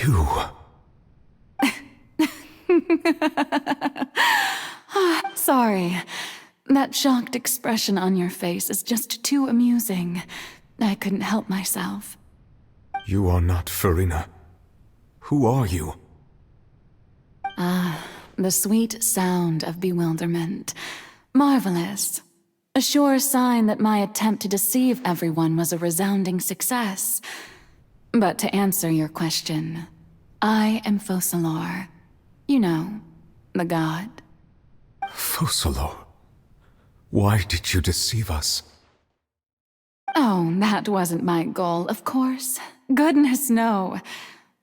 You... Sorry. That shocked expression on your face is just too amusing. I couldn't help myself. You are not Farina. Who are you? The sweet sound of bewilderment. Marvelous. A sure sign that my attempt to deceive everyone was a resounding success. But to answer your question, I am Focalor. You know, the god. Focalor? Why did you deceive us? Oh, that wasn't my goal, of course. Goodness, no.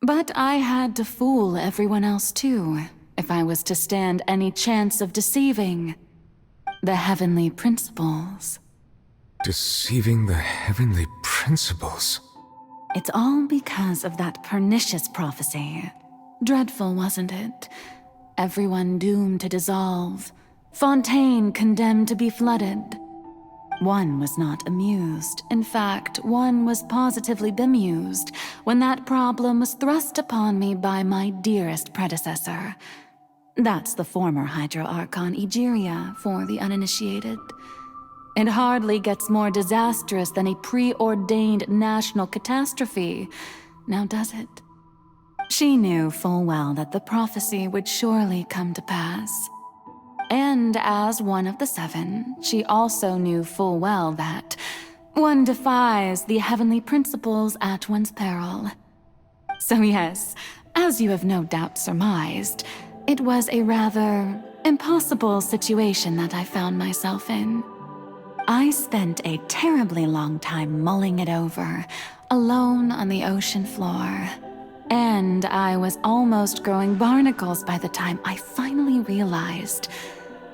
But I had to fool everyone else too, if I was to stand any chance of deceiving the heavenly principles. Deceiving the heavenly principles? It's all because of that pernicious prophecy. Dreadful, wasn't it? Everyone doomed to dissolve. Fontaine condemned to be flooded. One was not amused. In fact, one was positively bemused when that problem was thrust upon me by my dearest predecessor. That's the former Hydro-Archon Egeria for the uninitiated. It hardly gets more disastrous than a preordained national catastrophe, now does it? She knew full well that the prophecy would surely come to pass. And as one of the seven, she also knew full well that one defies the heavenly principles at one's peril. So yes, as you have no doubt surmised, it was a rather impossible situation that I found myself in. I spent a terribly long time mulling it over, alone on the ocean floor. And I was almost growing barnacles by the time I finally realized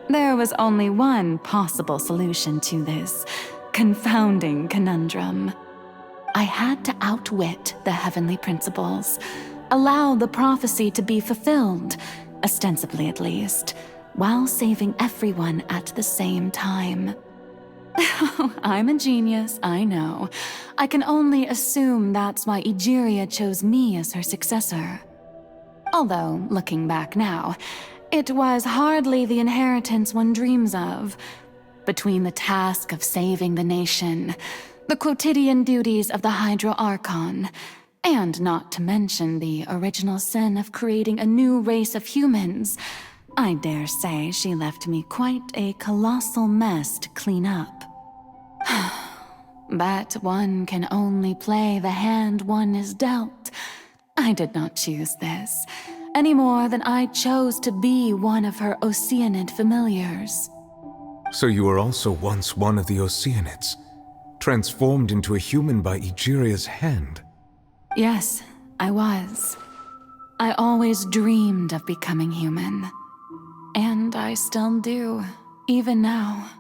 there was only one possible solution to this confounding conundrum. I had to outwit the heavenly principles, allow the prophecy to be fulfilled, ostensibly at least, while saving everyone at the same time. I'm a genius, I know. I can only assume that's why Egeria chose me as her successor. Although, looking back now, it was hardly the inheritance one dreams of. Between the task of saving the nation, the quotidian duties of the Hydro-Archon, and not to mention the original sin of creating a new race of humans, I dare say she left me quite a colossal mess to clean up. But one can only play the hand one is dealt. I did not choose this, any more than I chose to be one of her Oceanid familiars. So you were also once one of the Oceanids, transformed into a human by Egeria's hand? Yes, I was. I always dreamed of becoming human. And I still do, even now.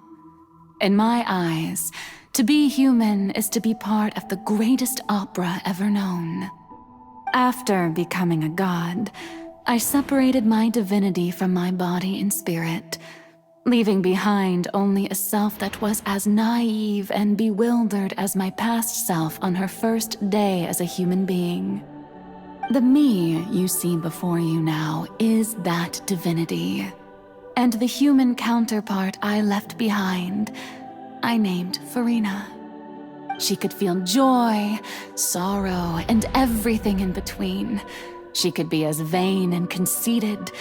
In my eyes, to be human is to be part of the greatest opera ever known. After becoming a god, I separated my divinity from my body and spirit, leaving behind only a self that was as naive and bewildered as my past self on her first day as a human being. The me you see before you now is that divinity. And the human counterpart I left behind, I named Farina. She could feel joy, sorrow, and everything in between. She could be as vain and conceited,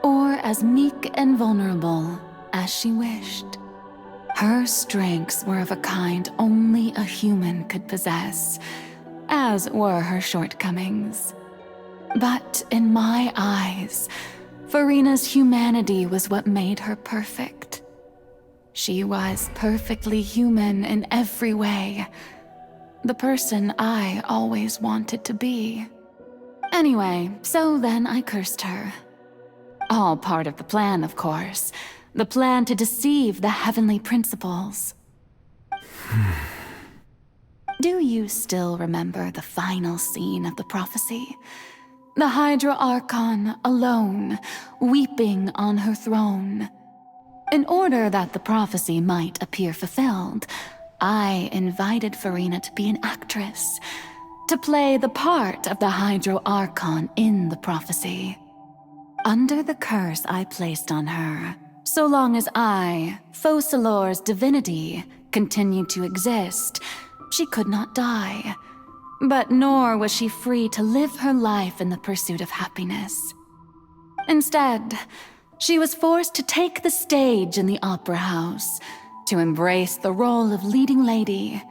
or as meek and vulnerable as she wished. Her strengths were of a kind only a human could possess, as were her shortcomings. But in my eyes, Farina's humanity was what made her perfect. She was perfectly human in every way. The person I always wanted to be. Anyway, so then I cursed her. All part of the plan, of course. The plan to deceive the heavenly principles. Do you still remember the final scene of the prophecy? The Hydro-Archon alone, weeping on her throne. In order that the prophecy might appear fulfilled, I invited Farina to be an actress. to play the part of the Hydro-Archon in the prophecy. Under the curse I placed on her, so long as I, Focalor's divinity, continued to exist, she could not die. But nor was she free to live her life in the pursuit of happiness. Instead, she was forced to take the stage in the opera house, to embrace the role of leading lady,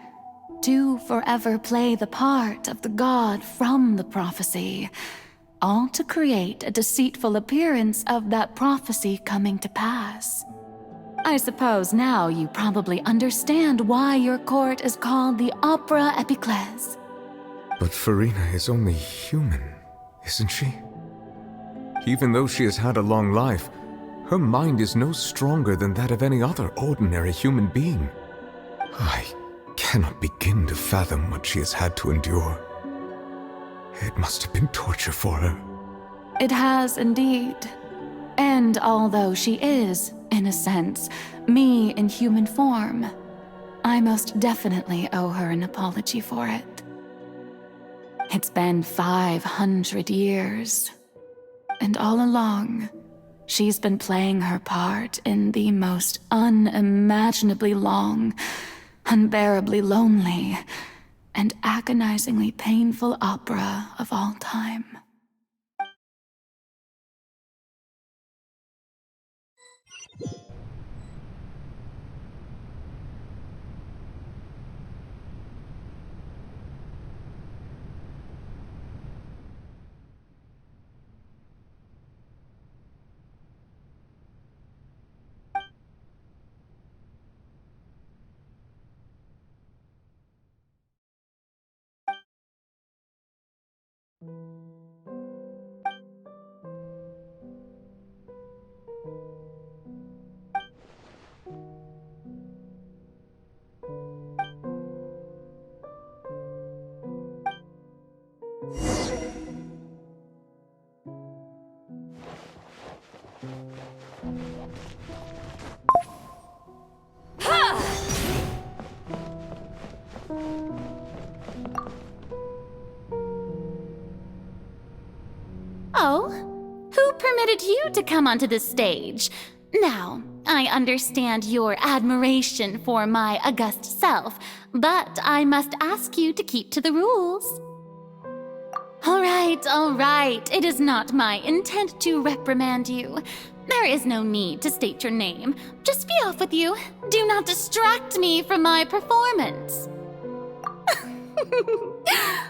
to forever play the part of the god from the prophecy, all to create a deceitful appearance of that prophecy coming to pass. I suppose now you probably understand why your court is called the Opera Epiclese. But Farina is only human, isn't she? Even though she has had a long life, her mind is no stronger than that of any other ordinary human being. I cannot begin to fathom what she has had to endure. It must have been torture for her. It has indeed. And although she is, in a sense, me in human form, I most definitely owe her an apology for it. It's been 500 years, and all along, she's been playing her part in the most unimaginably long, unbearably lonely, and agonizingly painful opera of all time. Oh, who permitted you to come onto the stage? Now, I understand your admiration for my august self, but I must ask you to keep to the rules. All right. It is not my intent to reprimand you. There is no need to state your name. Just be off with you. Do not distract me from my performance.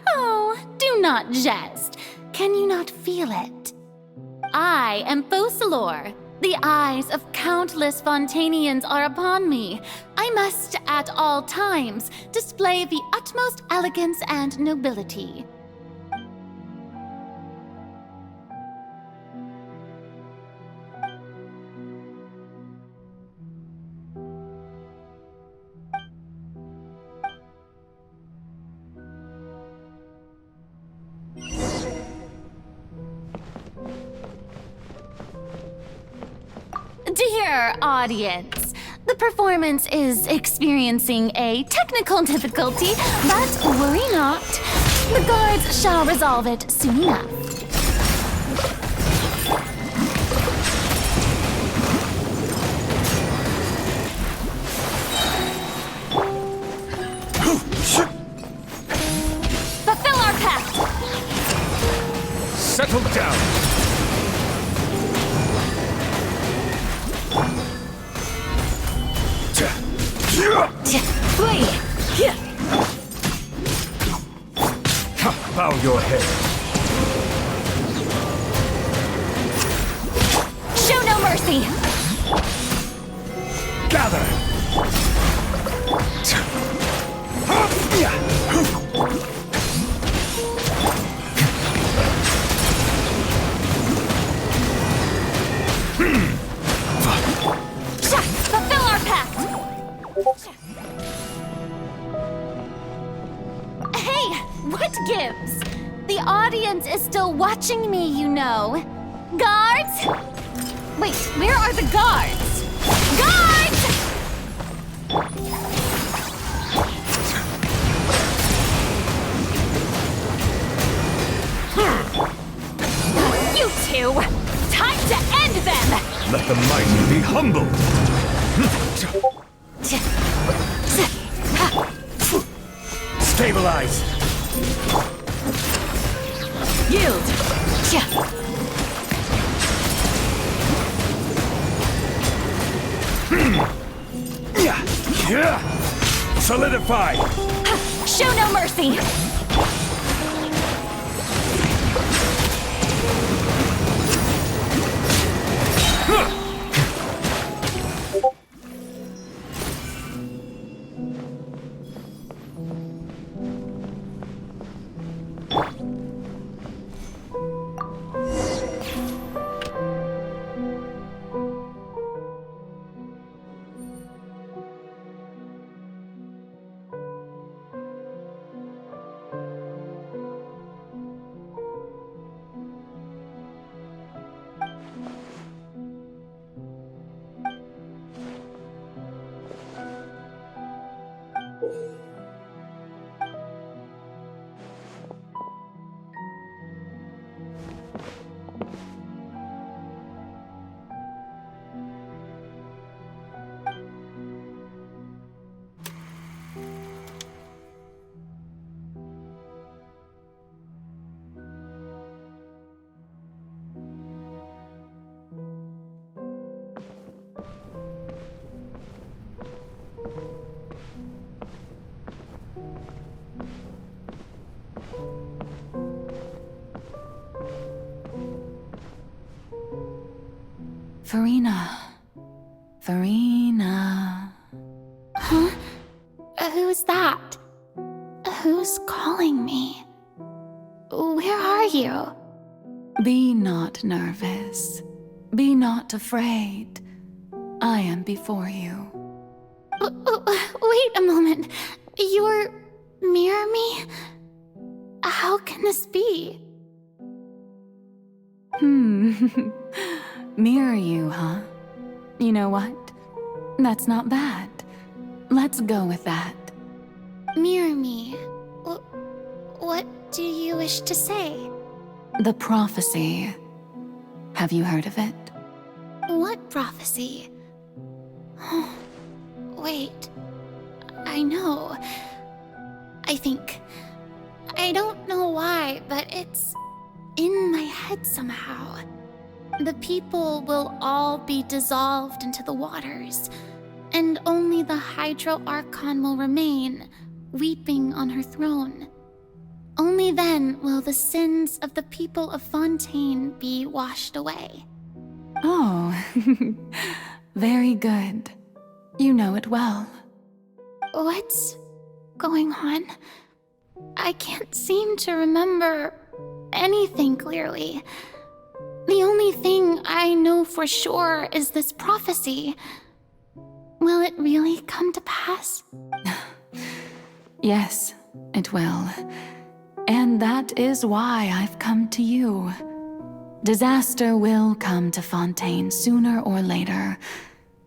Oh, do not jest. Can you not feel it? I am Focalor. The eyes of countless Fontainians are upon me. I must, at all times, display the utmost elegance and nobility. Dear audience, the performance is experiencing a technical difficulty, but worry not. The guards shall resolve it soon enough. Fulfill our pact! Settle down! Bow your head. Show no mercy! Gather! Fulfill our pact! Hey, what gives? The audience is still watching me, you know. Guards? Wait, where are the guards? Guards! Stabilize! Yield! Yeah. Solidify! Show no mercy! Farina. Huh? Who's that? Who's calling me? Where are you? Be not nervous. Be not afraid. I am before you. Wait a moment. You're mirror me? How can this be? Mirror you, huh? You know what? That's not bad. Let's go with that. Mirror me? What do you wish to say? The prophecy. Have you heard of it? What prophecy? Wait. I know. I think. I don't know why, but it's in my head somehow. The people will all be dissolved into the waters, and only the Hydro Archon will remain, weeping on her throne. Only then will the sins of the people of Fontaine be washed away. Oh, very good. You know it well. What's going on? I can't seem to remember anything clearly. The only thing I know for sure is this prophecy. Will it really come to pass? Yes, it will. And that is why I've come to you. Disaster will come to Fontaine sooner or later.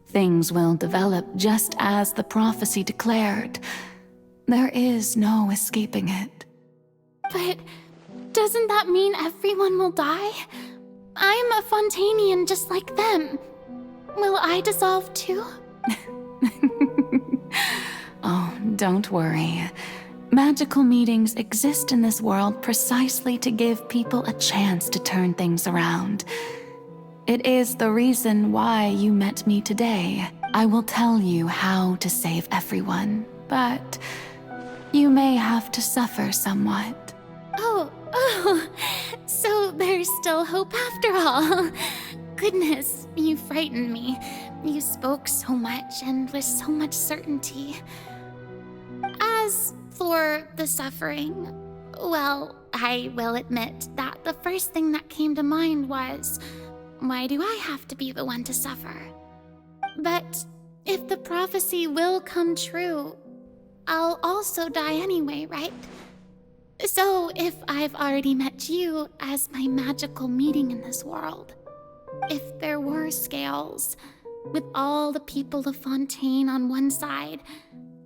Things will develop just as the prophecy declared. There is no escaping it. But doesn't that mean everyone will die? I'm a Fontainian just like them. Will I dissolve too? Oh, don't worry. Magical meetings exist in this world precisely to give people a chance to turn things around. It is the reason why you met me today. I will tell you how to save everyone, but you may have to suffer somewhat. Oh, so there's still hope after all. Goodness, you frightened me. You spoke so much and with so much certainty. As for the suffering, well, I will admit that the first thing that came to mind was, why do I have to be the one to suffer? But if the prophecy will come true, I'll also die anyway, right? So if I've already met you as my magical meeting in this world, if there were scales, with all the people of Fontaine on one side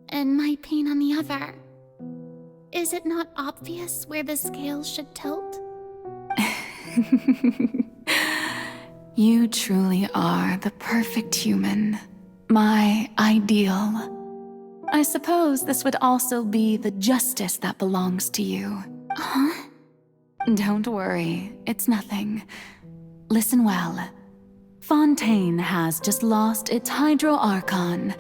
and my pain on the other, is it not obvious where the scales should tilt? You truly are the perfect human, my ideal. I suppose this would also be the justice that belongs to you. Huh? Don't worry, it's nothing. Listen well. Fontaine has just lost its Hydro Archon.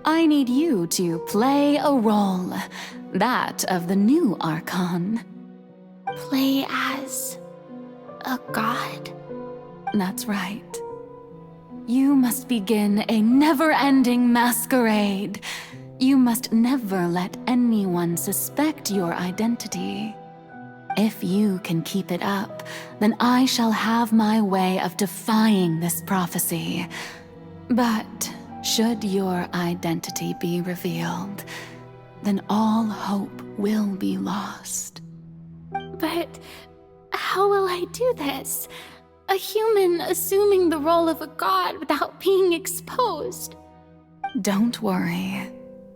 I need you to play a role, that of the new Archon. Play as a god? That's right. You must begin a never-ending masquerade. You must never let anyone suspect your identity. If you can keep it up, then I shall have my way of defying this prophecy. But should your identity be revealed, then all hope will be lost. But how will I do this? A human assuming the role of a god without being exposed. Don't worry.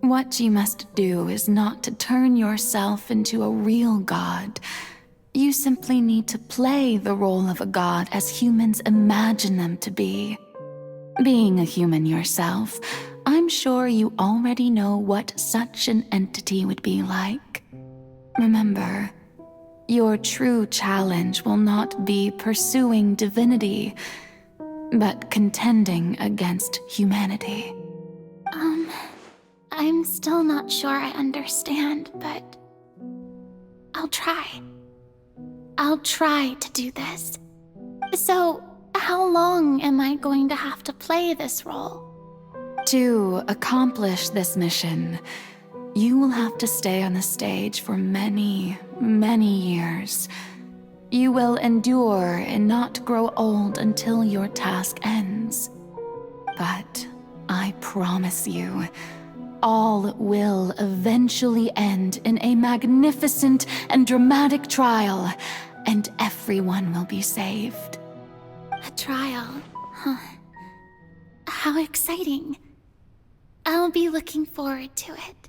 What you must do is not to turn yourself into a real god. You simply need to play the role of a god as humans imagine them to be. Being a human yourself, I'm sure you already know what such an entity would be like. Remember, your true challenge will not be pursuing divinity, but contending against humanity. I'm still not sure I understand, but I'll try. I'll try to do this. So, how long am I going to have to play this role? To accomplish this mission, you will have to stay on the stage for many, many years. You will endure and not grow old until your task ends. But I promise you, all will eventually end in a magnificent and dramatic trial, and everyone will be saved. A trial, huh? How exciting. I'll be looking forward to it.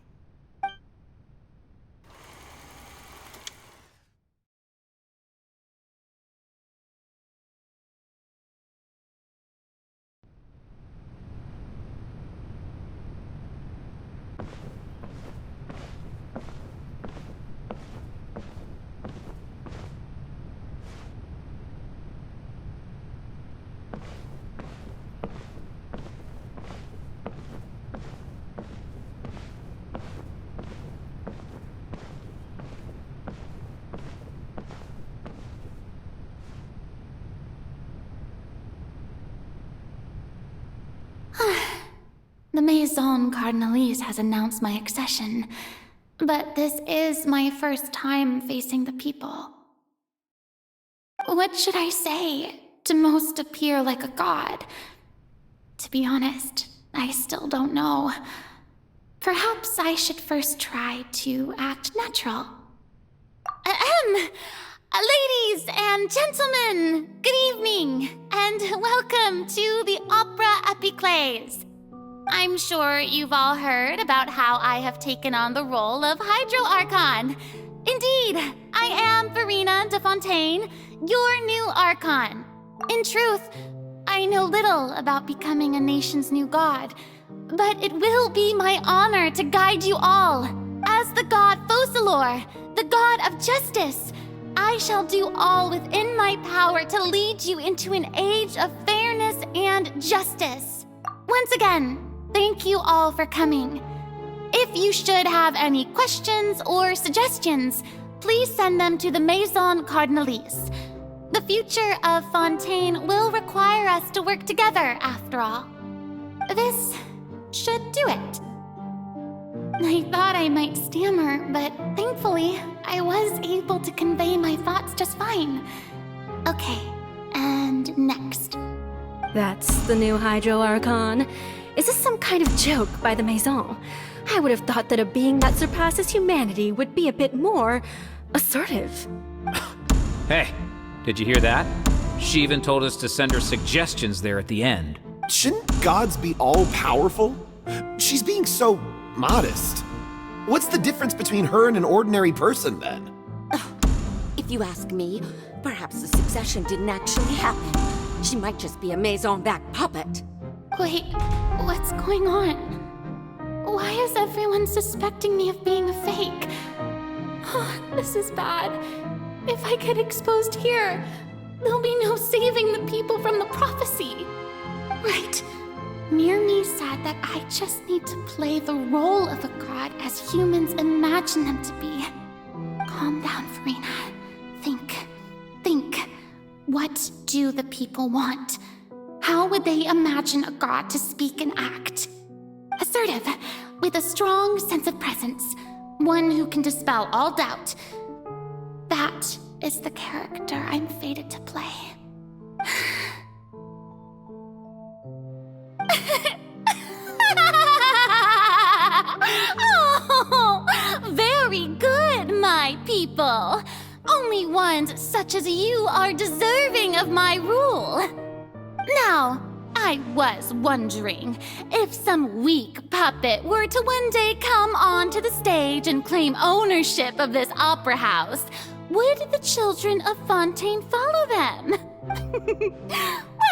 The Maison Cardinalise has announced my accession, but this is my first time facing the people. What should I say to most appear like a god? To be honest, I still don't know. Perhaps I should first try to act natural. Ladies and gentlemen, good evening, and welcome to the Opera Epiclese. I'm sure you've all heard about how I have taken on the role of Hydro Archon. Indeed, I am Farina de Fontaine, your new Archon. In truth, I know little about becoming a nation's new god, but it will be my honor to guide you all. As the god Focalor, the god of justice, I shall do all within my power to lead you into an age of fairness and justice. Once again, thank you all for coming. If you should have any questions or suggestions, please send them to the Maison Cardinalise. The future of Fontaine will require us to work together, after all. This should do it. I thought I might stammer, but thankfully, I was able to convey my thoughts just fine. Okay, and next. That's the new Hydro Archon. Is this some kind of joke by the Maison? I would have thought that a being that surpasses humanity would be a bit more assertive. Hey, did you hear that? She even told us to send her suggestions there at the end. Shouldn't gods be all-powerful? She's being so modest. What's the difference between her and an ordinary person, then? If you ask me, perhaps the succession didn't actually happen. She might just be a Maison-backed puppet. Wait, what's going on? Why is everyone suspecting me of being a fake? Oh, this is bad. If I get exposed here, there'll be no saving the people from the prophecy. Right. Myrmi said that I just need to play the role of a god as humans imagine them to be. Calm down, Farina. Think. What do the people want? How would they imagine a god to speak and act? Assertive, with a strong sense of presence. One who can dispel all doubt. That is the character I'm fated to play. Oh, very good, my people. Only ones such as you are deserving of my rule. Now, I was wondering if some weak puppet were to one day come onto the stage and claim ownership of this opera house, would the children of Fontaine follow them?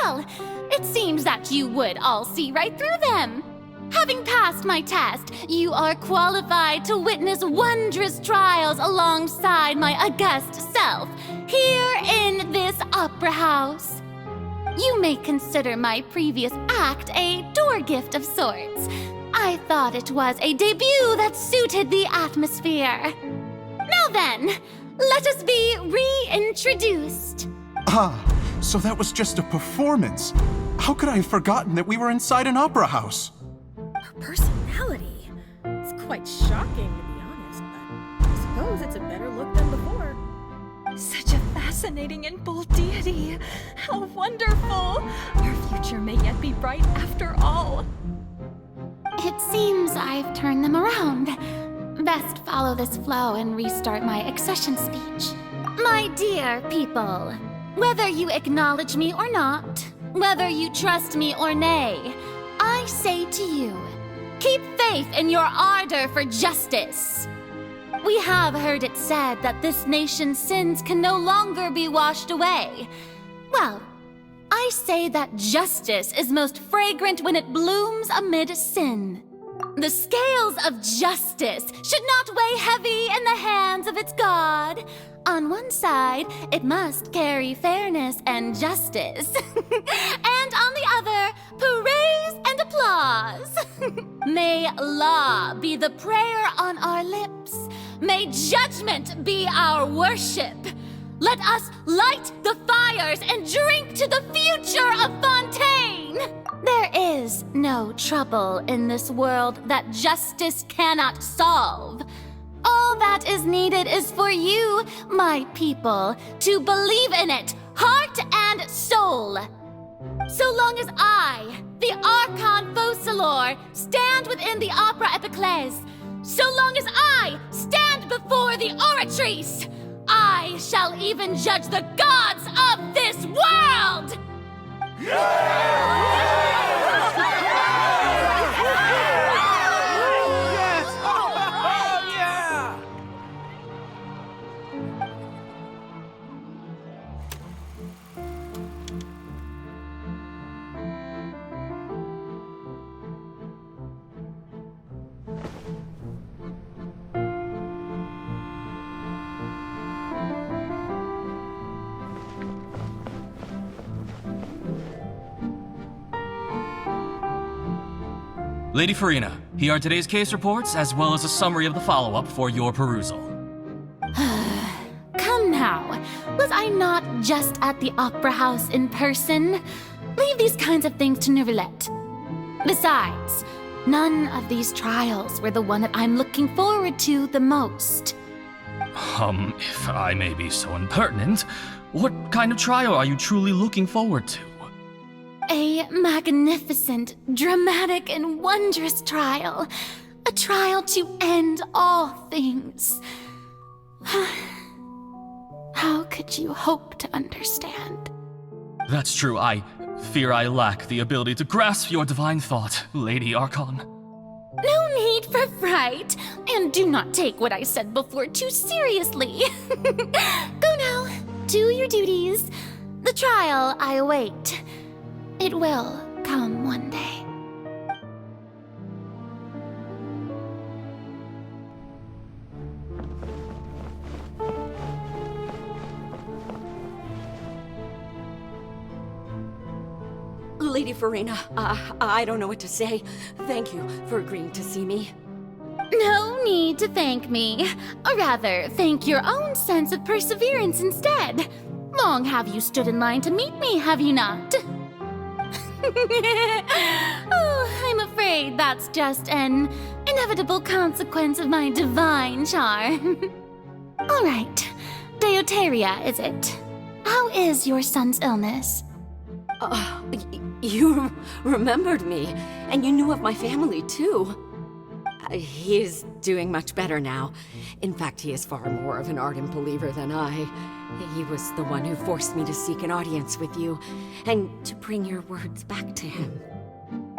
Well, it seems that you would all see right through them. Having passed my test, you are qualified to witness wondrous trials alongside my august self, here in this opera house. You may consider my previous act a door gift of sorts. I thought it was a debut that suited the atmosphere. Now then, let us be reintroduced. Ah, so that was just a performance. How could I have forgotten that we were inside an opera house? Her personality. It's quite shocking, to be honest, but I suppose it's a better look than before. Such a fascinating and bold deity. How wonderful! Our future may yet be bright after all. It seems I've turned them around. Best follow this flow and restart my accession speech. My dear people, whether you acknowledge me or not, whether you trust me or nay, I say to you, keep faith in your ardor for justice. We have heard it said that this nation's sins can no longer be washed away. Well, I say that justice is most fragrant when it blooms amid sin. The scales of justice should not weigh heavy in the hands of its God. On one side, it must carry fairness and justice. And on the other, praise and applause. May law be the prayer on our lips. May judgment be our worship. Let us light the fires and drink to the future of Fontaine. There is no trouble in this world that justice cannot solve. All that is needed is for you, my people, to believe in it, heart and soul. So long as I, the archon Focalor, stand within the opera epiclese, so long as I stand before the oratrice, I shall even judge the gods of this world! Lady Farina, here are today's case reports, as well as a summary of the follow-up for your perusal. Come now, was I not just at the opera house in person? Leave these kinds of things to Neuvillette. Besides, none of these trials were the one that I'm looking forward to the most. If I may be so impertinent, what kind of trial are you truly looking forward to? A magnificent, dramatic, and wondrous trial. A trial to end all things. How could you hope to understand? That's true. I fear I lack the ability to grasp your divine thought, Lady Archon. No need for fright, and do not take what I said before too seriously. Go now, do your duties. The trial I await. It will come one day. Lady Farina, I don't know what to say. Thank you for agreeing to see me. No need to thank me. Or rather, thank your own sense of perseverance instead. Long have you stood in line to meet me, have you not? Oh, I'm afraid that's just an inevitable consequence of my divine charm. All right, Deoteria, is it? How is your son's illness? You remembered me, and you knew of my family, too. He is doing much better now. In fact, he is far more of an ardent believer than I. He was the one who forced me to seek an audience with you, and to bring your words back to him.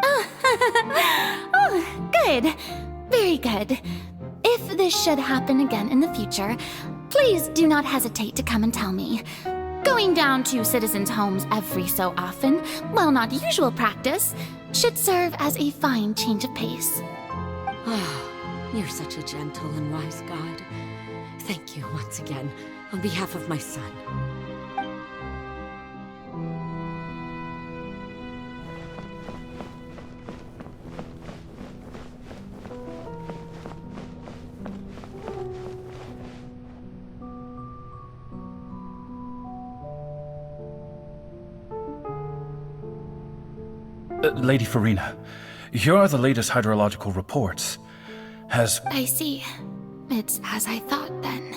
Oh, good. Very good. If this should happen again in the future, please do not hesitate to come and tell me. Going down to citizens' homes every so often, while not usual practice, should serve as a fine change of pace. You're such a gentle and wise god. Thank you once again, on behalf of my son. Lady Farina, here are the latest hydrological reports. I see. It's as I thought, then.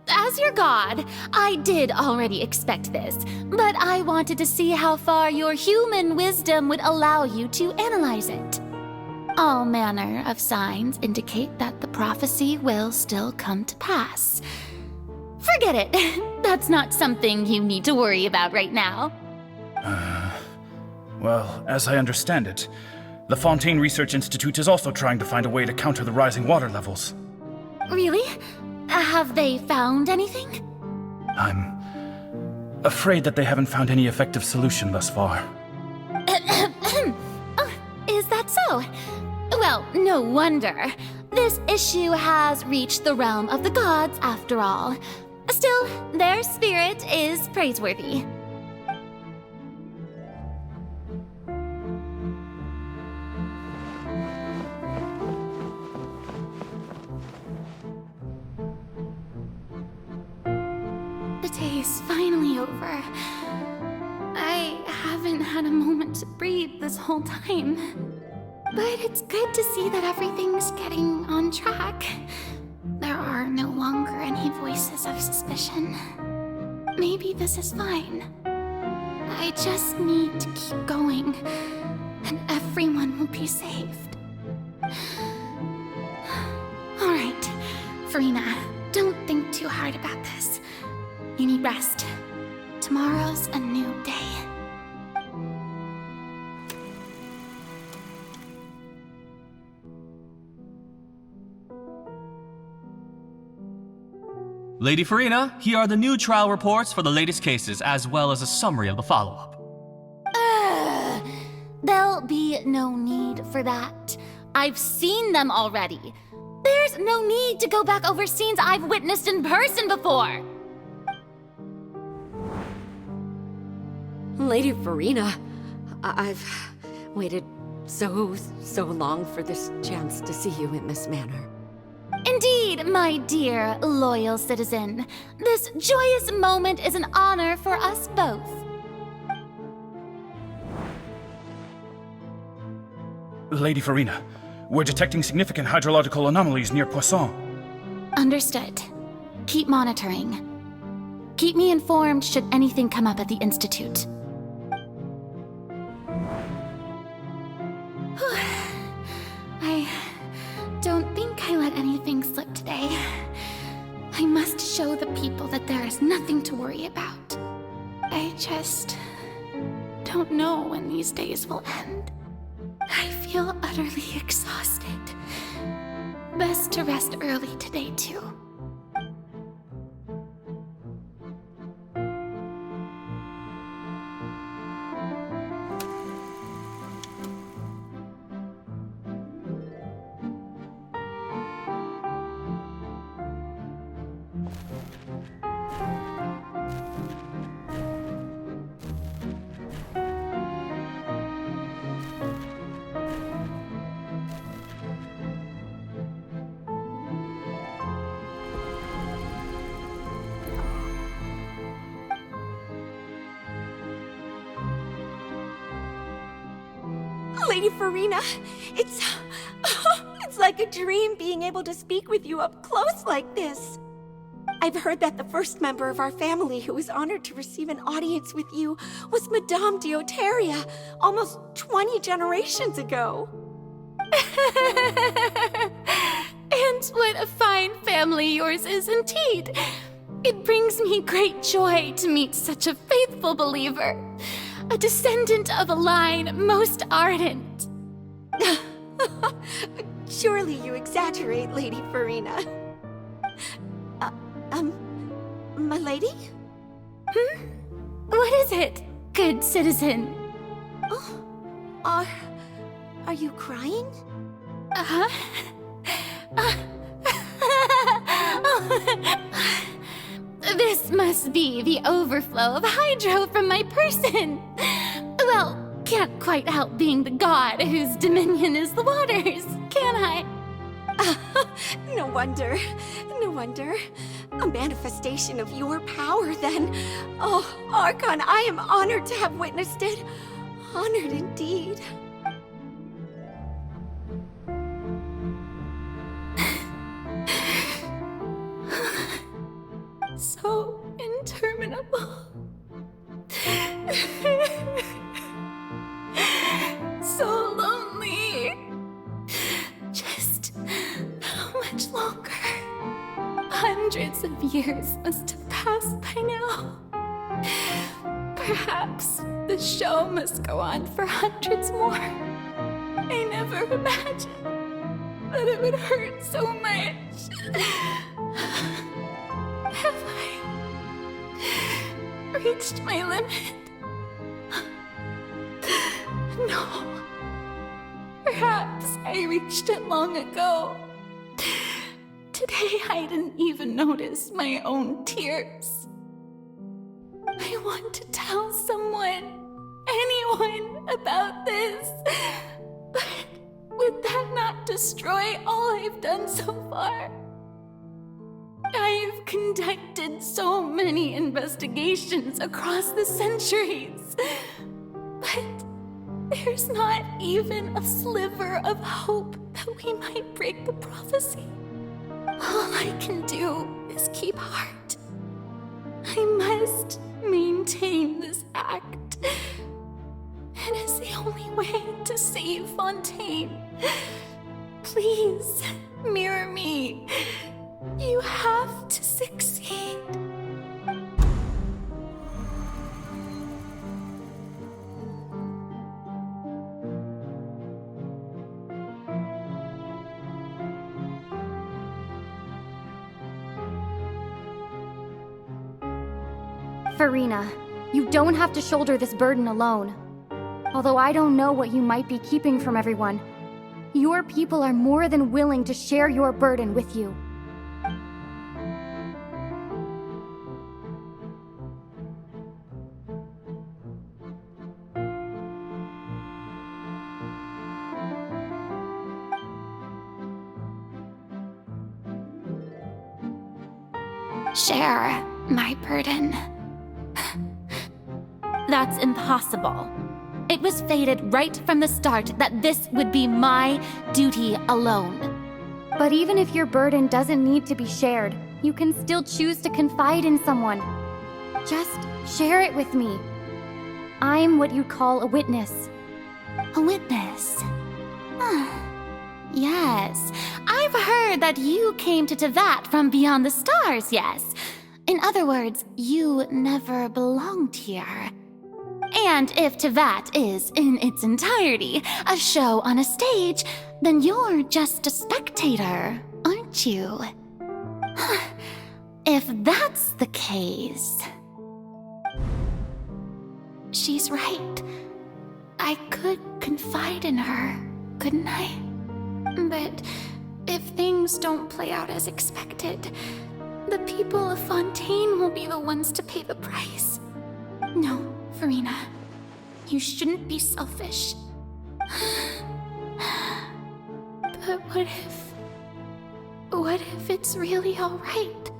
As your god, I did already expect this, but I wanted to see how far your human wisdom would allow you to analyze it. All manner of signs indicate that the prophecy will still come to pass. Forget it. That's not something you need to worry about right now. Well, as I understand it, the Fontaine Research Institute is also trying to find a way to counter the rising water levels. Really? Have they found anything? I'm afraid that they haven't found any effective solution thus far. Oh, is that so? Well, no wonder. This issue has reached the realm of the gods, after all. Still, their spirit is praiseworthy. The day is finally over. I haven't had a moment to breathe this whole time. But it's good to see that everything's getting on track. There are no longer any voices of suspicion. Maybe this is fine. I just need to keep going, and everyone will be saved. All right, Farina, don't think too hard about this. You need rest. Tomorrow's a new day. Lady Farina, here are the new trial reports for the latest cases, as well as a summary of the follow-up. There'll be no need for that. I've seen them already. There's no need to go back over scenes I've witnessed in person before. Lady Farina, I've waited so long for this chance to see you in this manner. Indeed, my dear, loyal citizen. This joyous moment is an honor for us both. Lady Farina, we're detecting significant hydrological anomalies near Poisson. Understood. Keep monitoring. Keep me informed should anything come up at the Institute. I don't think I let anything slip today. I must show the people that there is nothing to worry about. I just don't know when these days will end. I feel utterly exhausted. Best to rest early today, too. Lady Farina, it's like a dream being able to speak with you up close like this. I've heard that the first member of our family who was honored to receive an audience with you was Madame Deoteria, almost 20 generations ago. And what a fine family yours is indeed. It brings me great joy to meet such a faithful believer, a descendant of a line most ardent. Surely you exaggerate, Lady Farina. My lady? What is it, good citizen? Oh, are you crying? This must be the overflow of hydro from my person. Well, can't quite help being the god whose dominion is the waters, can I? No wonder. No wonder. A manifestation of your power, then. Oh, Archon, I am honored to have witnessed it. Honored indeed. So interminable. So lonely. Just how much longer? Hundreds of years must have passed by now. Perhaps the show must go on for hundreds more. I never imagined that it would hurt so much. Have I reached my limit? No. Perhaps I reached it long ago. Today I didn't even notice my own tears. I want to tell someone, anyone, about this. But would that not destroy all I've done so far? I've conducted so many investigations across the centuries, but there's not even a sliver of hope that we might break the prophecy. All I can do is keep heart. I must maintain this act. It is the only way to save Fontaine. Please, mirror me. You have to succeed. Farina, you don't have to shoulder this burden alone. Although I don't know what you might be keeping from everyone, your people are more than willing to share your burden with you. Share my burden. That's impossible. It was fated right from the start that this would be my duty alone. But even if your burden doesn't need to be shared, you can still choose to confide in someone. Just share it with me. I'm what you'd call a witness. A witness? Yes, I've heard that you came to Tevat from beyond the stars, yes. In other words, you never belonged here. And if Tevat is, in its entirety, a show on a stage, then you're just a spectator, aren't you? If that's the case... She's right. I could confide in her, couldn't I? But if things don't play out as expected, the people of Fontaine will be the ones to pay the price. No, Farina, you shouldn't be selfish. But what if it's really all right?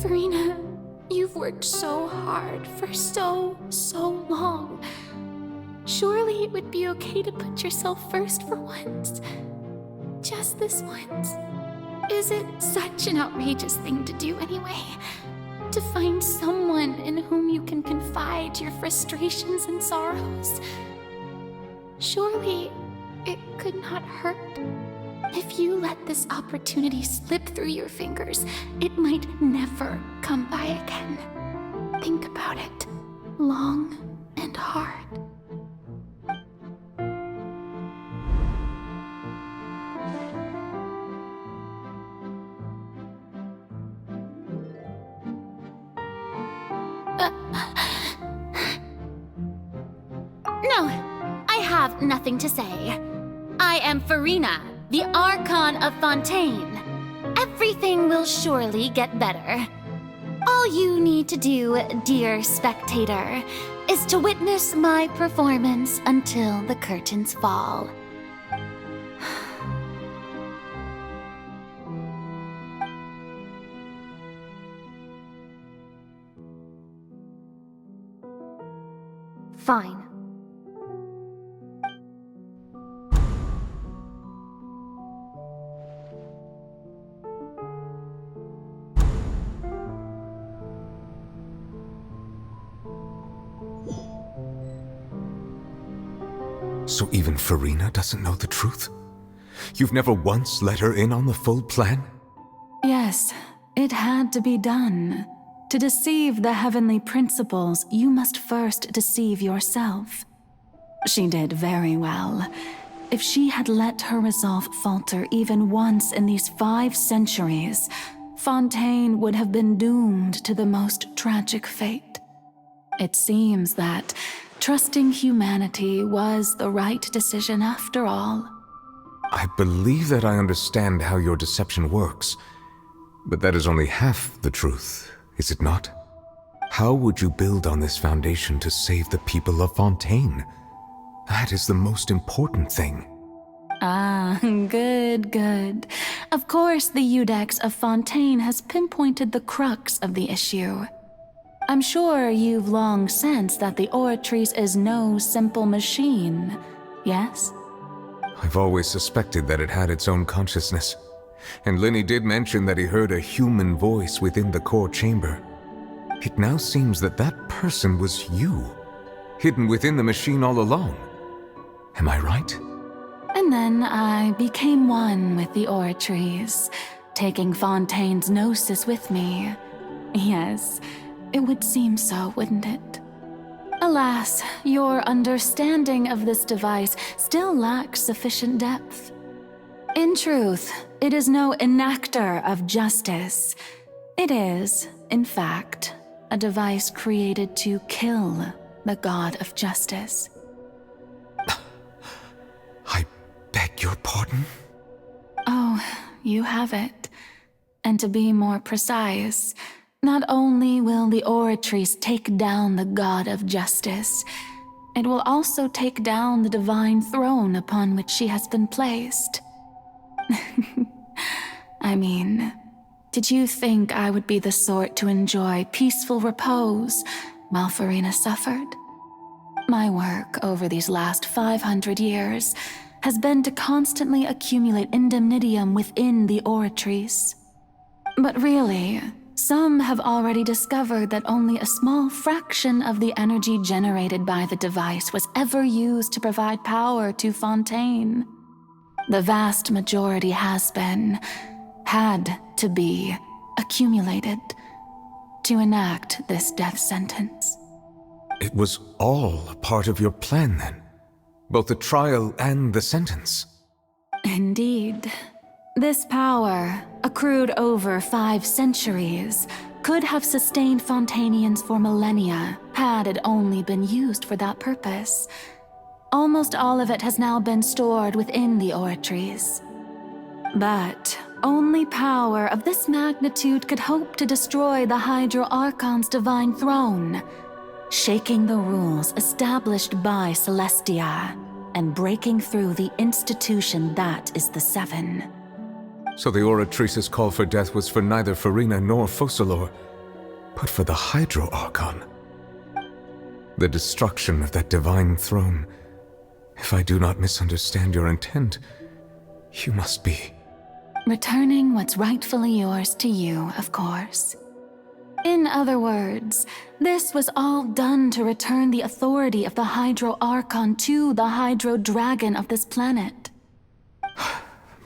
Farina, you've worked so hard for so long. Surely it would be okay to put yourself first for once. Just this once. Is it such an outrageous thing to do anyway? To find someone in whom you can confide your frustrations and sorrows? Surely it could not hurt. If you let this opportunity slip through your fingers, it might never come by again. Think about it long and hard. No, I have nothing to say. I am Farina, the Archon of Fontaine. Everything will surely get better. All you need to do, dear spectator, is to witness my performance until the curtains fall. Fine. So even Farina doesn't know the truth? You've never once let her in on the full plan? Yes, it had to be done. To deceive the heavenly principles, you must first deceive yourself. She did very well. If she had let her resolve falter even once in these 5 centuries, Fontaine would have been doomed to the most tragic fate. It seems that trusting humanity was the right decision after all. I believe that I understand how your deception works, but that is only half the truth, is it not? How would you build on this foundation to save the people of Fontaine? That is the most important thing. Ah, good. Of course, the Iudex of Fontaine has pinpointed the crux of the issue. I'm sure you've long sensed that the Oratrice is no simple machine, yes? I've always suspected that it had its own consciousness, and Linny did mention that he heard a human voice within the core chamber. It now seems that that person was you, hidden within the machine all along. Am I right? And then I became one with the Oratrice, taking Fontaine's gnosis with me. Yes, it would seem so, wouldn't it? Alas, your understanding of this device still lacks sufficient depth. In truth, it is no enactor of justice. It is, in fact, a device created to kill the god of justice. I beg your pardon? Oh, you have it. And to be more precise, not only will the Oratrice take down the god of justice, it will also take down the divine throne upon which she has been placed. I mean, did you think I would be the sort to enjoy peaceful repose while Farina suffered? My work over these last 500 years has been to constantly accumulate indemnitium within the Oratrice. But really, some have already discovered that only a small fraction of the energy generated by the device was ever used to provide power to Fontaine. The vast majority had to be, accumulated to enact this death sentence. It was all a part of your plan then? Both the trial and the sentence? Indeed. This power, accrued over 5 centuries, could have sustained Fontainians for millennia had it only been used for that purpose. Almost all of it has now been stored within the Oratrice. But only power of this magnitude could hope to destroy the Hydro Archon's divine throne, shaking the rules established by Celestia and breaking through the institution that is the Seven. So the Oratrice's call for death was for neither Farina nor Focalor, but for the Hydro Archon. The destruction of that divine throne If I do not misunderstand your intent, you must be... Returning what's rightfully yours to you, of course. In other words, this was all done to return the authority of the Hydro Archon to the Hydro Dragon of this planet.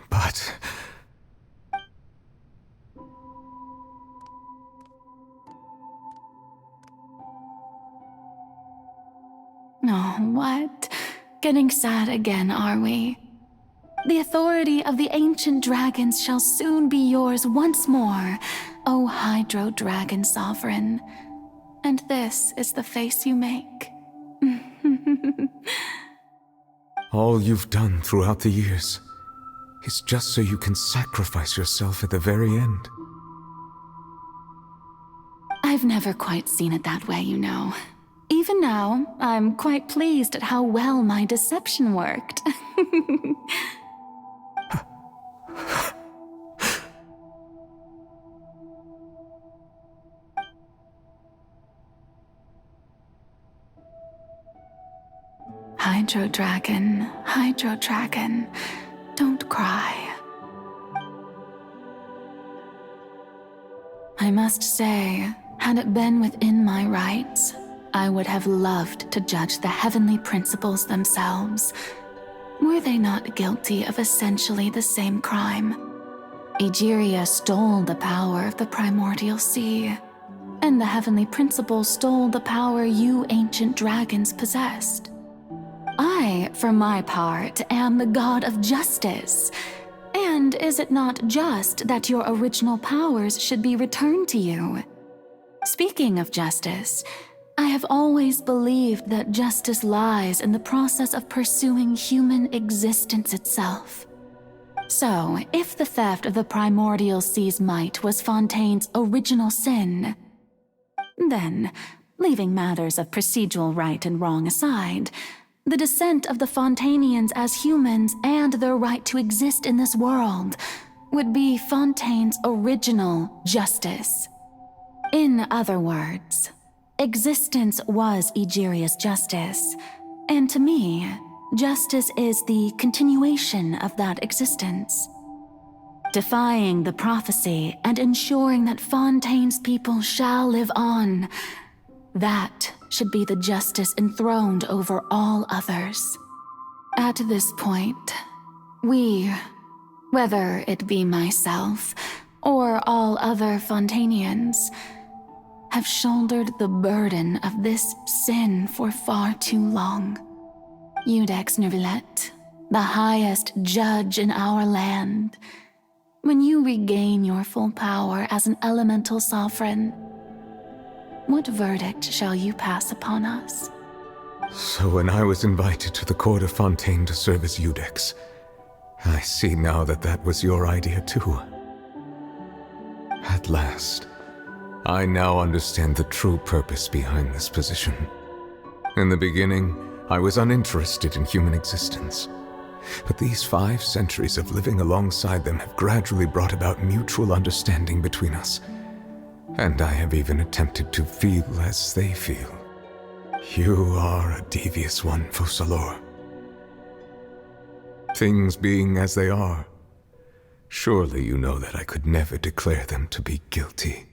But... Oh, what? Getting sad again, are we? The authority of the ancient dragons shall soon be yours once more, O Hydro Dragon Sovereign. And this is the face you make. all you've done throughout the years is just so you can sacrifice yourself at the very end. I've never quite seen it that way, you know. Even now, I'm quite pleased at how well my deception worked. Hydro Dragon, don't cry. I must say, had it been within my rights, I would have loved to judge the heavenly principles themselves. Were they not guilty of essentially the same crime? Egeria stole the power of the primordial sea, and the heavenly principles stole the power you ancient dragons possessed. I, for my part, am the god of justice. And is it not just that your original powers should be returned to you? Speaking of justice, I have always believed that justice lies in the process of pursuing human existence itself. So, if the theft of the primordial sea's might was Fontaine's original sin, then, leaving matters of procedural right and wrong aside, the descent of the Fontainians as humans and their right to exist in this world would be Fontaine's original justice. In other words, existence was Egeria's justice, and to me, justice is the continuation of that existence. Defying the prophecy and ensuring that Fontaine's people shall live on, that should be the justice enthroned over all others. At this point, we, whether it be myself or all other Fontainians, have shouldered the burden of this sin for far too long. Iudex Nervillet, the highest judge in our land, when you regain your full power as an elemental sovereign, what verdict shall you pass upon us? So when I was invited to the court of Fontaine to serve as Iudex, I see now that that was your idea too. At last, I now understand the true purpose behind this position. In the beginning, I was uninterested in human existence. But these 5 centuries of living alongside them have gradually brought about mutual understanding between us. And I have even attempted to feel as they feel. You are a devious one, Focalor. Things being as they are, surely you know that I could never declare them to be guilty.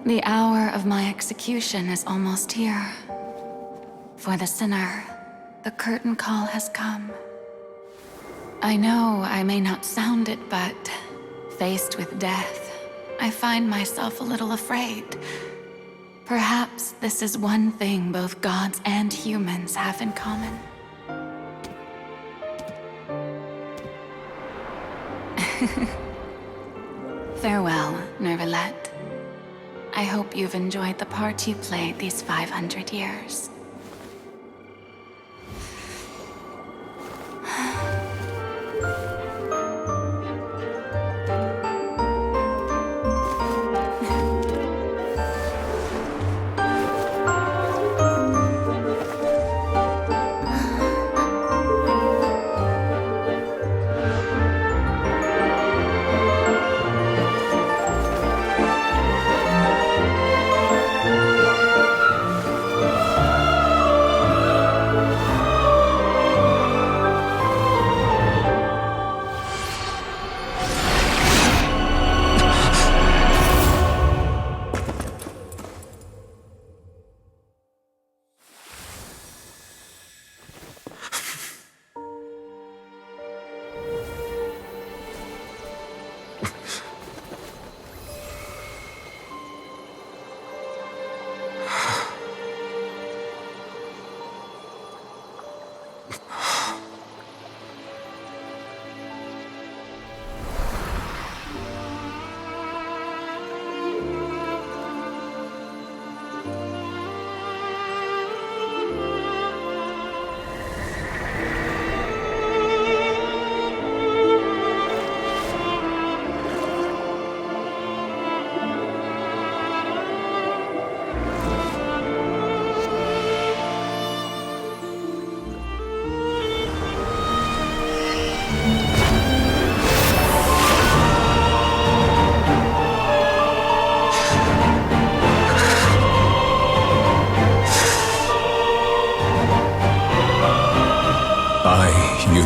The hour of my execution is almost here. For the sinner, the curtain call has come. I know I may not sound it, but faced with death, I find myself a little afraid. Perhaps this is one thing both gods and humans have in common. Farewell, Nervillet. I hope you've enjoyed the part you played these 500 years.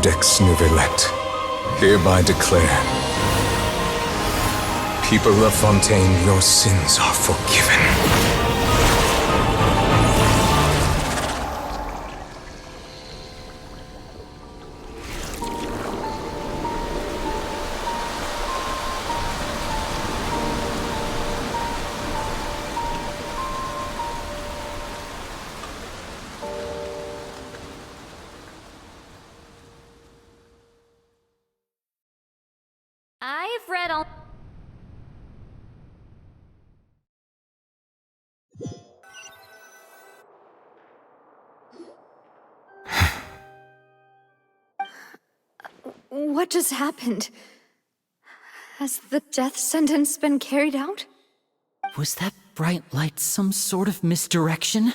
Codex Nouvellette, hereby declare, people of Fontaine, your sins are forgiven. I've read all. What just happened? Has the death sentence been carried out? Was that bright light some sort of misdirection?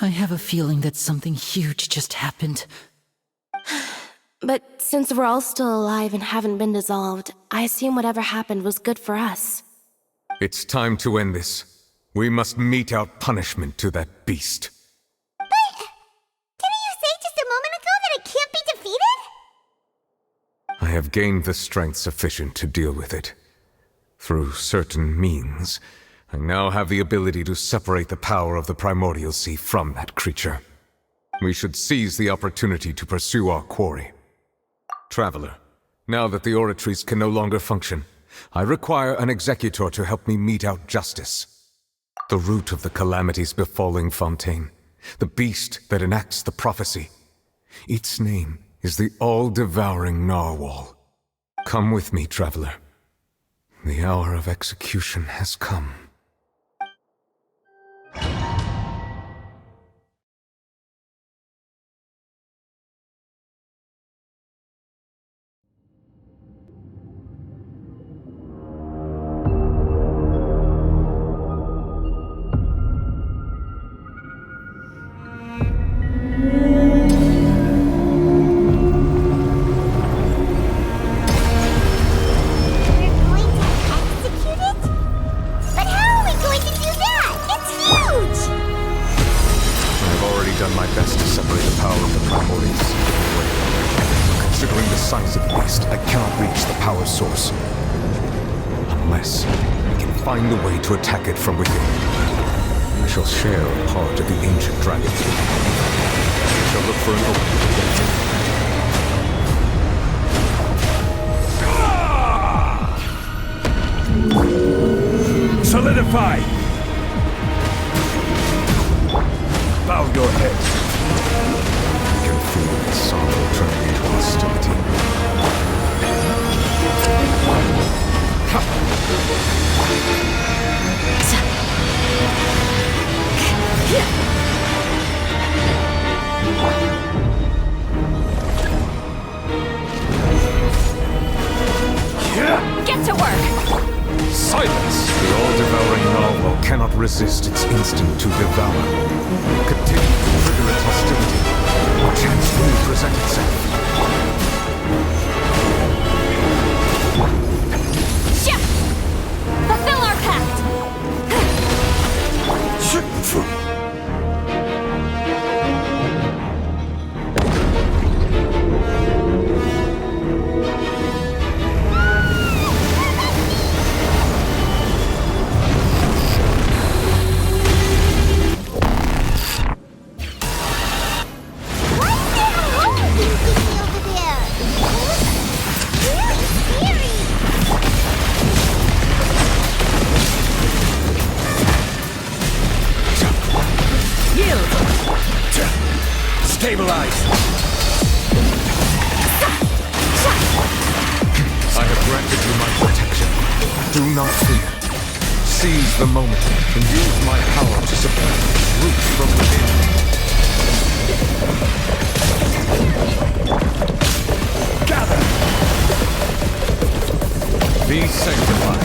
I have a feeling that something huge just happened. But since we're all still alive and haven't been dissolved, I assume whatever happened was good for us. It's time to end this. We must mete out punishment to that beast. Didn't you say just a moment ago that it can't be defeated? I have gained the strength sufficient to deal with it. Through certain means, I now have the ability to separate the power of the Primordial Sea from that creature. We should seize the opportunity to pursue our quarry. Traveler, now that the oratories can no longer function, I require an executor to help me mete out justice. The root of the calamities befalling Fontaine, the beast that enacts the prophecy. Its name is the all-devouring narwhal. Come with me, traveler. The hour of execution has come. To attack it from within. I shall share a part of the ancient dragon. I shall look for an opening. Solidify! Bow your head. I can feel the sorrow turning into hostility. Get to work! Silence! The all-devouring narwhal cannot resist its instinct to devour. Continue to trigger its hostility. A chance will present itself. Ship! Fulfill our pact! Stabilize! I have granted you my protection. Do not fear. Seize the moment and use my power to supplant its roots from within. Gather! Be sanctified.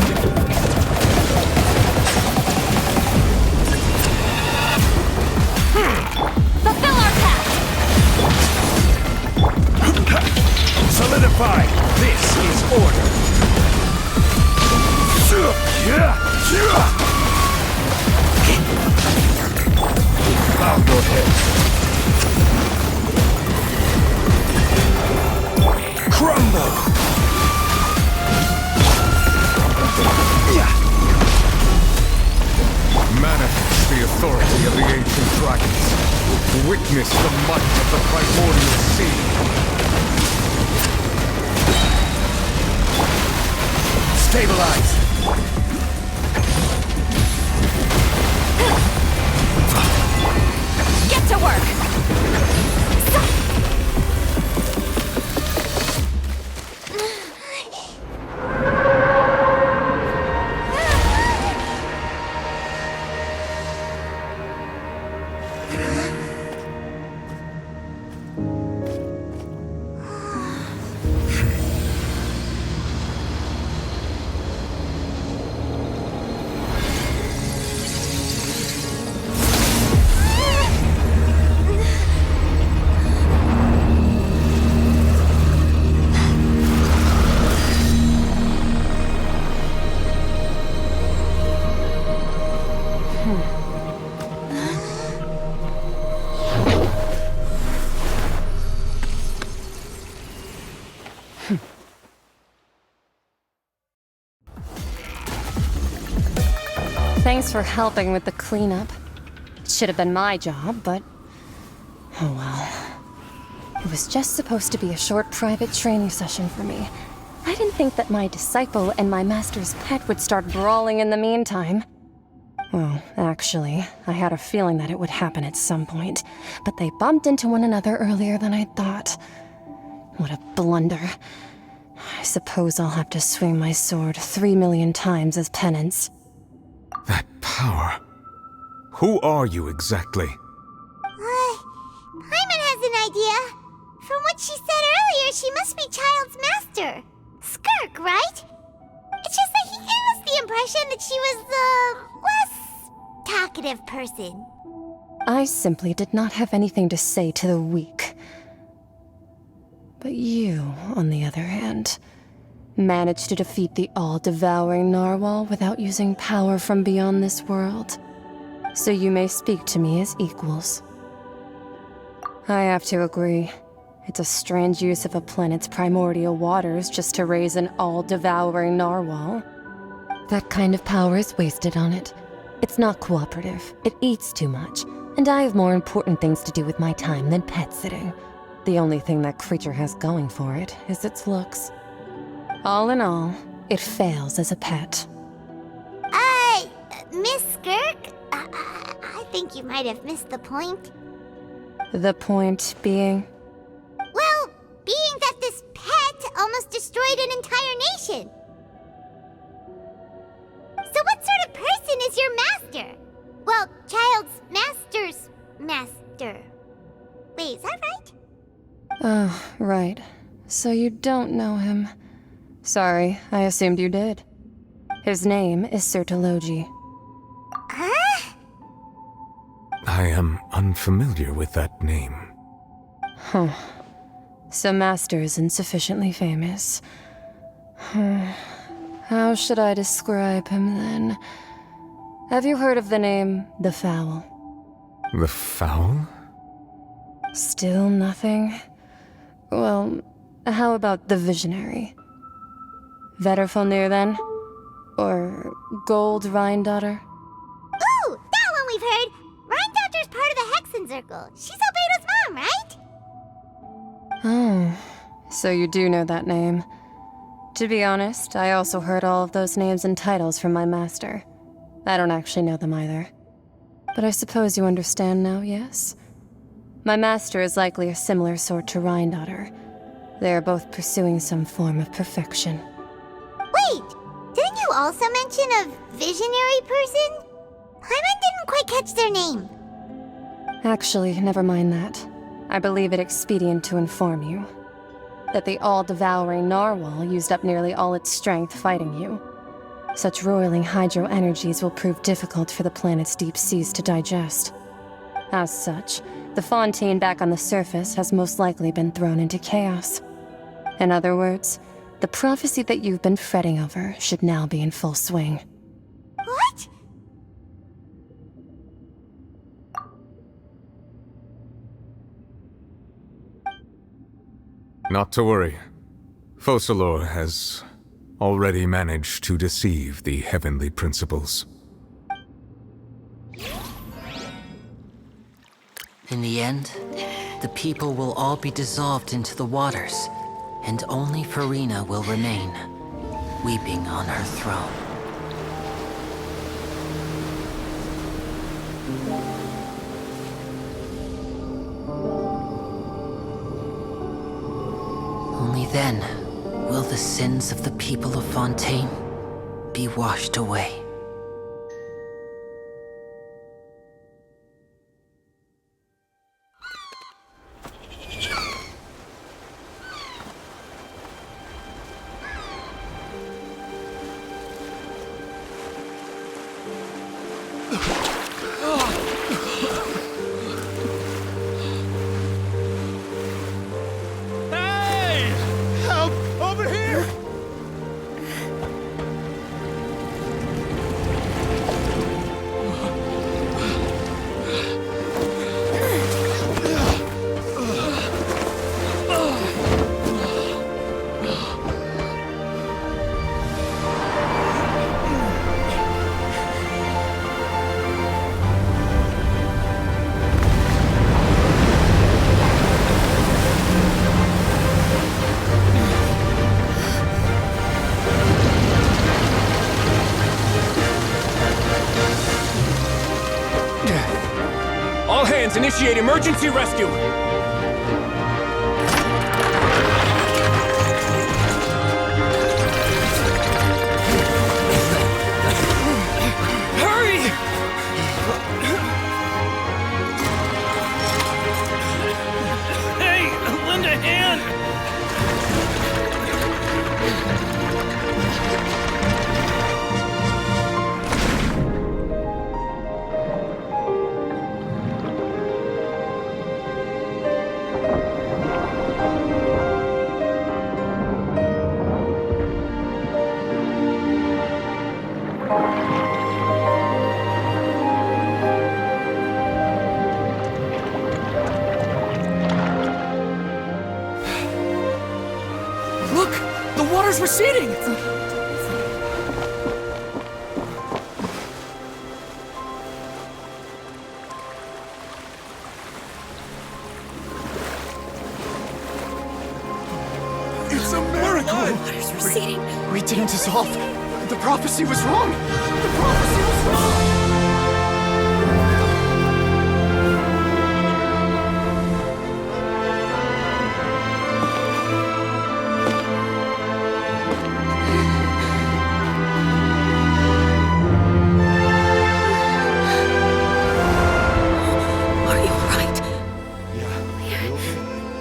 Fulfill our pact! Solidify! This is order! Bow your head. the authority of the ancient dragons. Witness the might of the primordial sea. Stabilize! Get to work! Thanks for helping with the cleanup. It should have been my job, but... oh well. It was just supposed to be a short private training session for me. I didn't think that my disciple and my master's pet would start brawling in the meantime. Well, actually, I had a feeling that it would happen at some point, but they bumped into one another earlier than I thought. What a blunder. I suppose I'll have to swing my sword 3 million times as penance. That power. Who are you exactly? Paimon has an idea. From what she said earlier, she must be Child's master. Skirk, right? It's just that he gave us the impression that she was the less talkative person. I simply did not have anything to say to the weak. But you, on the other hand, managed to defeat the all-devouring narwhal without using power from beyond this world. So you may speak to me as equals. I have to agree. It's a strange use of a planet's primordial waters just to raise an all-devouring narwhal. That kind of power is wasted on it. It's not cooperative. It eats too much. And I have more important things to do with my time than pet sitting. The only thing that creature has going for it is its looks. All in all, it fails as a pet. Miss Skirk? I think you might have missed the point. The point being? Well, being that this pet almost destroyed an entire nation. So what sort of person is your master? Well, Child's master's master. Wait, is that right? Oh, right. So you don't know him. Sorry, I assumed you did. His name is Sertologi. Huh? I am unfamiliar with that name. Huh. So Master isn't sufficiently famous. How should I describe him then? Have you heard of the name The Fowl? The Fowl? Still nothing? Well, how about the Visionary? Vetterfalnir, then? Or Gold Rhine-Daughter? Ooh, that one we've heard! Rhine-Daughter's part of the Hexen Circle. She's Albedo's mom, right? Oh, so you do know that name. To be honest, I also heard all of those names and titles from my master. I don't actually know them either. But I suppose you understand now, yes? My master is likely a similar sort to Rhine-Daughter. They are both pursuing some form of perfection. Wait! Didn't you also mention a visionary person? Paimon didn't quite catch their name. Actually, never mind that. I believe it expedient to inform you that the all-devouring narwhal used up nearly all its strength fighting you. Such roiling hydro energies will prove difficult for the planet's deep seas to digest. As such, the Fontaine back on the surface has most likely been thrown into chaos. In other words, the prophecy that you've been fretting over should now be in full swing. What? Not to worry. Focalor has already managed to deceive the heavenly principles. In the end, the people will all be dissolved into the waters, and only Farina will remain, weeping on her throne. Only then will the sins of the people of Fontaine be washed away. All hands, initiate emergency rescue! Hurry! Hey, lend a hand! Look! The water's receding! It's a miracle! Water's receding. We didn't dissolve. The prophecy was wrong. The prophecy was wrong.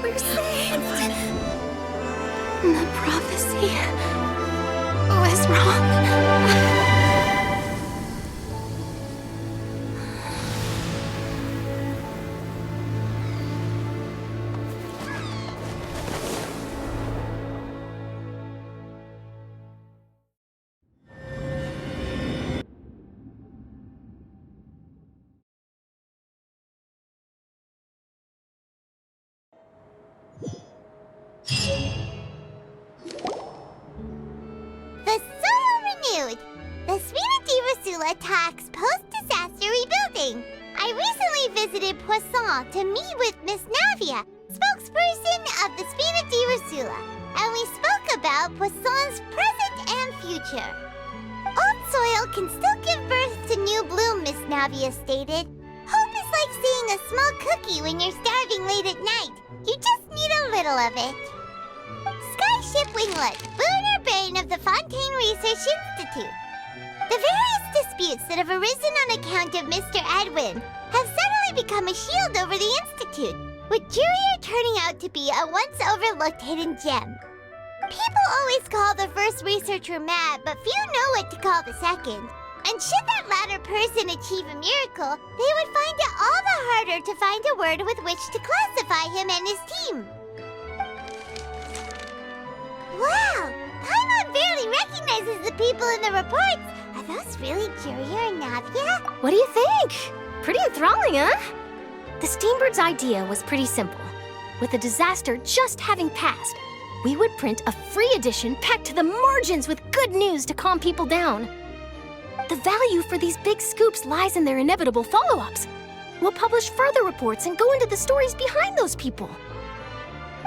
We're saved. The prophecy was wrong. The soil renewed. The Sfina attacks post-disaster rebuilding. I recently visited Poisson to meet with Miss Navia, spokesperson of the Sfina, and we spoke about Poisson's present and future. Old soil can still give birth to new bloom, Miss Navia stated. Hope is like seeing a small cookie when you're starving late at night. You just need a little of it. Skyship Winglet, lunar brain of the Fontaine Research Institute. The various disputes that have arisen on account of Mr. Edwin have suddenly become a shield over the Institute, with Jurier turning out to be a once-overlooked hidden gem. People always call the first researcher mad, but few know what to call the second. And should that latter person achieve a miracle, they would find it all the harder to find a word with which to classify him and his team. Wow! Paimon barely recognizes the people in the reports. Are those really Jurier and Navia? What do you think? Pretty enthralling, huh? The Steambird's idea was pretty simple. With the disaster just having passed, we would print a free edition packed to the margins with good news to calm people down. The value for these big scoops lies in their inevitable follow-ups. We'll publish further reports and go into the stories behind those people.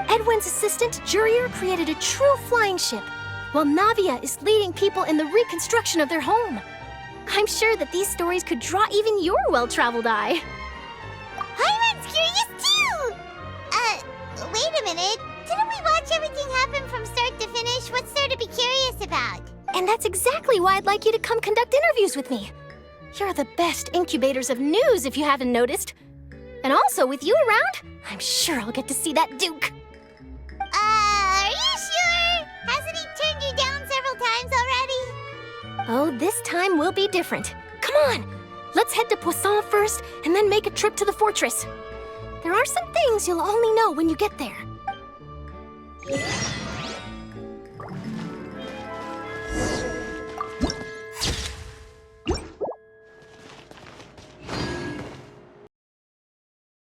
Edwin's assistant, Jurier, created a true flying ship, while Navia is leading people in the reconstruction of their home. I'm sure that these stories could draw even your well-traveled eye. Hyman's curious too! Wait a minute. Didn't we watch everything happen from start to finish? What's there to be curious about? And that's exactly why I'd like you to come conduct interviews with me. You're the best incubators of news, if you haven't noticed. And also, with you around, I'm sure I'll get to see that Duke. Are you sure? Hasn't he turned you down several times already? Oh, this time will be different. Come on! Let's head to Poisson first, and then make a trip to the fortress. There are some things you'll only know when you get there.